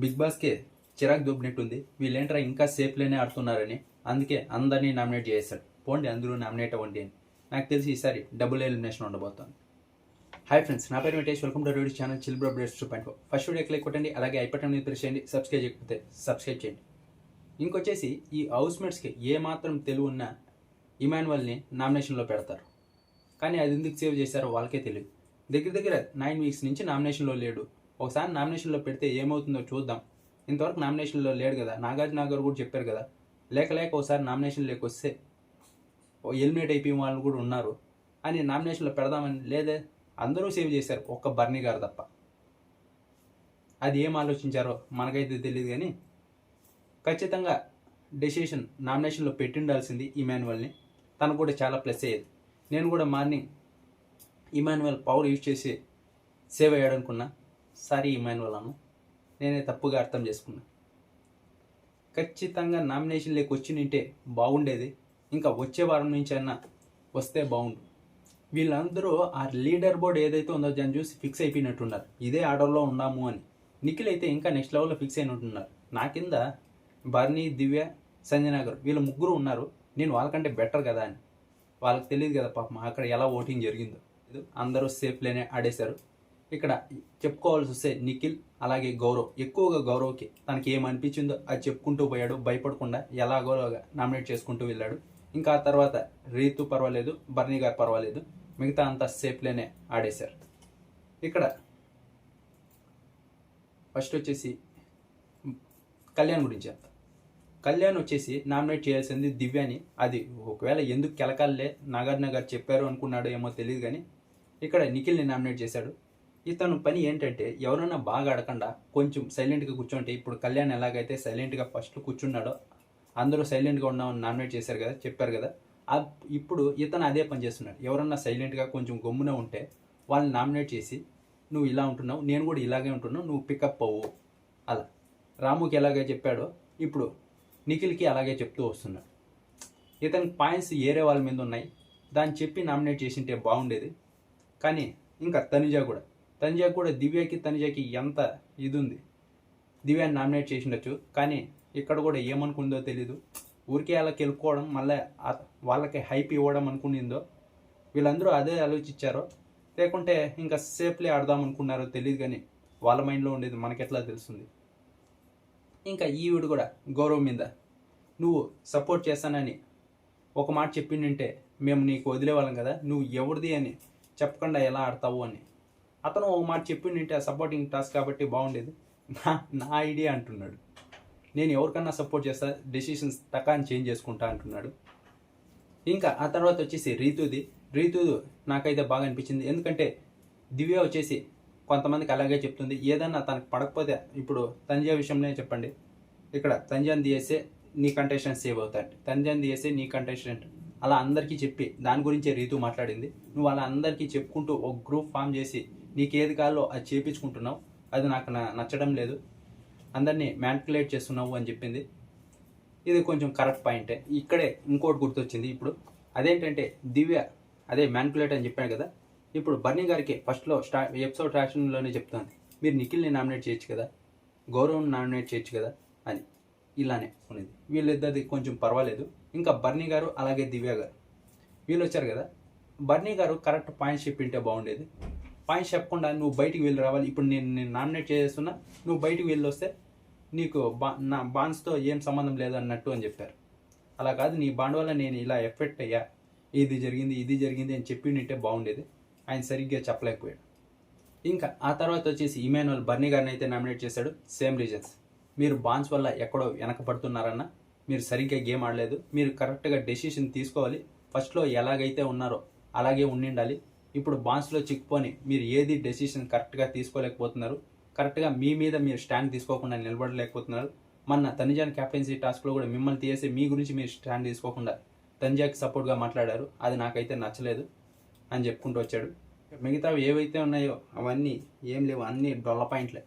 Big బాస్కే చిరాకు దొబ్బినట్టుంది. వీళ్ళేంట్రా ఇంకా సేఫ్లోనే ఆడుతున్నారని అందుకే అందరినీ నామినేట్ చేశాడు. పోండి అందరూ నామినేట్ అవ్వండి అని. నాకు తెలిసి ఈసారి డబుల్ ఎలిమినేషన్ ఉండబోతోంది. హాయ్ ఫ్రెండ్స్, నా పేరు Venkatesh. Welcome to radio channel chill bro updates 2.4. First video click కొట్టండి, అలాగే ఐపటన్ మీద ప్రెస్ చేయండి. సబ్స్క్రైబ్ చేయకపోతే సబ్స్క్రైబ్ చేయండి. ఇంకొచ్చేసి ఈ హౌస్మేట్స్కి ఏ మాత్రం తెలివి ఉన్నా ఇమాన్యువల్ని నామినేషన్లో పెడతారు. కానీ అది ఎందుకు సేవ్ చేశారో వాళ్ళకే తెలియదు. దగ్గర 9 వీక్స్ నుంచి నామినేషన్లో లేడు. ఒకసారి నామినేషన్లో పెడితే ఏమవుతుందో చూద్దాం. ఇంతవరకు నామినేషన్లో లేడు కదా. నాగార్జున గారు కూడా చెప్పారు కదా, లేక ఒకసారి నామినేషన్ వస్తే ఎలిమినేట్ అయిపోయిన వాళ్ళు కూడా ఉన్నారు అని నామినేషన్లో పెడదామని. లేదే, అందరూ సేవ్ చేశారు, ఒక్క బర్నీ గారు తప్ప. అది ఏం ఆలోచించారో మనకైతే తెలియదు. కానీ ఖచ్చితంగా డెసిషన్ నామినేషన్లో పెట్టిండాల్సింది ఇమాన్యువల్ని. తనకు కూడా చాలా ప్లస్ అయ్యేది. నేను కూడా మార్నింగ్ ఇమాన్యువల్ పవర్ యూజ్ చేసి సేవ్ అయ్యాడు అనుకున్నా. సారీ ఇమాన్యువల్ అన్న, నేనే తప్పుగా అర్థం చేసుకున్నా. ఖచ్చితంగా నామినేషన్లోకి వచ్చి నింటే బాగుండేది. ఇంకా వచ్చే వారం నుంచి అయినా వస్తే బాగుండు. వీళ్ళందరూ ఆ లీడర్ బోర్డ్ ఏదైతే ఉందో దాన్ని చూసి ఫిక్స్ అయిపోయినట్టున్నారు, ఇదే ఆర్డర్లో ఉన్నాము అని. నిఖిల్ అయితే ఇంకా నెక్స్ట్ లెవెల్లో ఫిక్స్ అయినట్టున్నారు. నా కింద బర్నీ, దివ్య, సంజనా గారు వీళ్ళ ముగ్గురు ఉన్నారు. నేను వాళ్ళకంటే బెటర్ కదా అని. వాళ్ళకి తెలియదు కదా పాపం అక్కడ ఎలా ఓటింగ్ జరిగిందో. అందరూ సేఫ్లోనే ఆడేశారు. ఇక్కడ చెప్పుకోవాల్సి వస్తే నిఖిల్ అలాగే గౌరవ్, ఎక్కువగా గౌరవ్కి తనకి ఏమనిపించిందో అది చెప్పుకుంటూ పోయాడు. భయపడకుండా ఎలాగోలాగా నామినేట్ చేసుకుంటూ వెళ్ళాడు. ఇంకా ఆ తర్వాత రీతు పర్వాలేదు, బర్నీ గారు పర్వాలేదు, మిగతా అంతా సేఫ్లోనే ఆడేశారు. ఇక్కడ ఫస్ట్ వచ్చేసి కళ్యాణ్ గురించి చెప్తా. కళ్యాణ్ వచ్చేసి నామినేట్ చేయాల్సింది దివ్యాని. అది ఒకవేళ ఎందుకు కెలకాలే నాగార్జున గారు చెప్పారు అనుకున్నాడో ఏమో తెలియదు. కానీ ఇక్కడ నిఖిల్ని నామినేట్ చేశాడు. ఇతను పని ఏంటంటే ఎవరైనా బాగా ఆడకుండా కొంచెం సైలెంట్గా కూర్చోంటే, ఇప్పుడు కళ్యాణ్ ఎలాగైతే సైలెంట్గా ఫస్ట్ కూర్చున్నాడో అందరూ సైలెంట్గా ఉన్నామని నామినేట్ చేశారు కదా, చెప్పారు కదా. ఇప్పుడు ఇతను అదే పని చేస్తున్నాడు. ఎవరన్నా సైలెంట్గా కొంచెం గమ్మున ఉంటే వాళ్ళని నామినేట్ చేసి, నువ్వు ఇలా ఉంటున్నావు, నేను కూడా ఇలాగే ఉంటున్నావు, నువ్వు పికప్ అవ్వు. అలా రాముకి ఎలాగే చెప్పాడో ఇప్పుడు నిఖిల్కి అలాగే చెప్తూ వస్తున్నాడు. ఇతనికి పాయింట్స్ ఏరే వాళ్ళ మీద ఉన్నాయి, దాన్ని చెప్పి నామినేట్ చేసింటే బాగుండేది. కానీ ఇంకా తనుజ కూడా దివ్యకి తనుజకి ఎంత ఇది ఉంది. దివ్యాన్ని నామినేట్ చేసిండొచ్చు, కానీ ఇక్కడ కూడా ఏమనుకుందో తెలీదు. ఊరికే అలా గెలుపుకోవడం, మళ్ళీ వాళ్ళకి హైప్ ఇవ్వడం అనుకునిందో, వీళ్ళందరూ అదే ఆలోచించారో లేకుంటే ఇంకా సేఫ్లీ ఆడదాం అనుకున్నారో తెలియదు. కానీ వాళ్ళ మైండ్లో ఉండేది మనకెట్లా తెలుస్తుంది. ఇంకా ఈవిడ కూడా గౌరవ్ మీద నువ్వు సపోర్ట్ చేస్తానని ఒక మాట చెప్పిందంటే మేము నీకు వదిలేవాళ్ళం కదా, నువ్వు ఎవరిది అని చెప్పకుండా ఎలా ఆడతావు అని. అతను ఒక మాట చెప్పిందంటే ఆ సపోర్టింగ్ టాస్క్ కాబట్టి బాగుండేది. నా ఐడియా అంటున్నాడు. నేను ఎవరికన్నా సపోర్ట్ చేస్తా, డెసిషన్స్ టకాన్ని చేంజ్ చేసుకుంటా అంటున్నాడు. ఇంకా ఆ తర్వాత వచ్చేసి రీతు నాకైతే బాగా అనిపించింది. ఎందుకంటే దివ్య వచ్చేసి కొంతమందికి అలాగే చెప్తుంది. ఏదన్నా తనకు పడకపోతే, ఇప్పుడు తనుజ విషయంలో చెప్పండి, ఇక్కడ తనుజాని తీసేస్తే నీ కంటెస్టెంట్ సేవ్ అవుతాడు, తనుజాని తీసేస్తే నీ కంటెస్టెంట్, అలా అందరికీ చెప్పి దాని గురించే రీతు మాట్లాడింది. నువ్వు అలా అందరికీ చెప్పుకుంటూ ఒక గ్రూప్ ఫామ్ చేసి నీకు ఏది కావాలో అది చేయించుకుంటున్నావు, అది నాకు నచ్చడం లేదు, అందరినీ మ్యానిపులేట్ చేస్తున్నావు అని చెప్పింది. ఇది కొంచెం కరెక్ట్ పాయింటే. ఇక్కడే ఇంకోటి గుర్తొచ్చింది ఇప్పుడు. అదేంటంటే దివ్య అదే మ్యానిపులేట్ అని చెప్పాను కదా, ఇప్పుడు బర్నీ గారికి ఫస్ట్లో ఎపిసోడ్ రాషన్లోనే చెప్తుంది, మీరు నిఖిల్ని నామినేట్ చేయొచ్చు కదా, గౌరవ్ని నామినేట్ చేయొచ్చు కదా అని. ఇలానే ఉన్నది. వీళ్ళిద్దరిది కొంచెం పర్వాలేదు. ఇంకా బర్నీ గారు అలాగే దివ్య గారు వీళ్ళు వచ్చారు కదా. బర్నీ గారు కరెక్ట్ పాయింట్స్ చెప్పింటే బాగుండేది. పాయింట్స్ చెప్పకుండా నువ్వు బయటికి వెళ్ళి రావాలి, ఇప్పుడు నేను నామినేట్ చేస్తున్నా, నువ్వు బయటికి వెళ్ళి వస్తే నీకు నా బాండ్స్తో ఏం సంబంధం లేదు అన్నట్టు అని చెప్పారు. అలా కాదు, నీ బాండ్ వల్ల నేను ఇలా ఎఫెక్ట్ అయ్యా, ఇది జరిగింది అని చెప్పింటే బాగుండేది. ఆయన సరిగ్గా చెప్పలేకపోయాడు. ఇంకా ఆ తర్వాత వచ్చేసి ఇమాన్యువల్ బర్నీ గారిని అయితే నామినేట్ చేశాడు. సేమ్ రీజన్స్, మీరు బాండ్స్ వల్ల ఎక్కడో వెనకపడుతున్నారన్న, మీరు సరిగ్గా గేమ్ ఆడలేదు, మీరు కరెక్ట్గా డెసిషన్ తీసుకోవాలి, ఫస్ట్లో ఎలాగైతే ఉన్నారో అలాగే ఉండిండాలి. ఇప్పుడు బాండ్స్లో చిక్కుకొని మీరు ఏది డెసిషన్ కరెక్ట్గా తీసుకోలేకపోతున్నారు, కరెక్ట్గా మీ మీద మీరు స్టాండ్ తీసుకోకుండా నిలబడలేకపోతున్నారు. మొన్న తనుజాని క్యాప్టెన్సీ టాస్క్లో కూడా మిమ్మల్ని తీసేసి మీ గురించి మీరు స్టాండ్ తీసుకోకుండా తనుజాకి సపోర్ట్గా మాట్లాడారు, అది నాకైతే నచ్చలేదు అని చెప్పుకుంటూ వచ్చాడు. మిగతావి ఏవైతే ఉన్నాయో అవన్నీ ఏం లేవు, అన్నీ డొల్ల పాయింట్లే.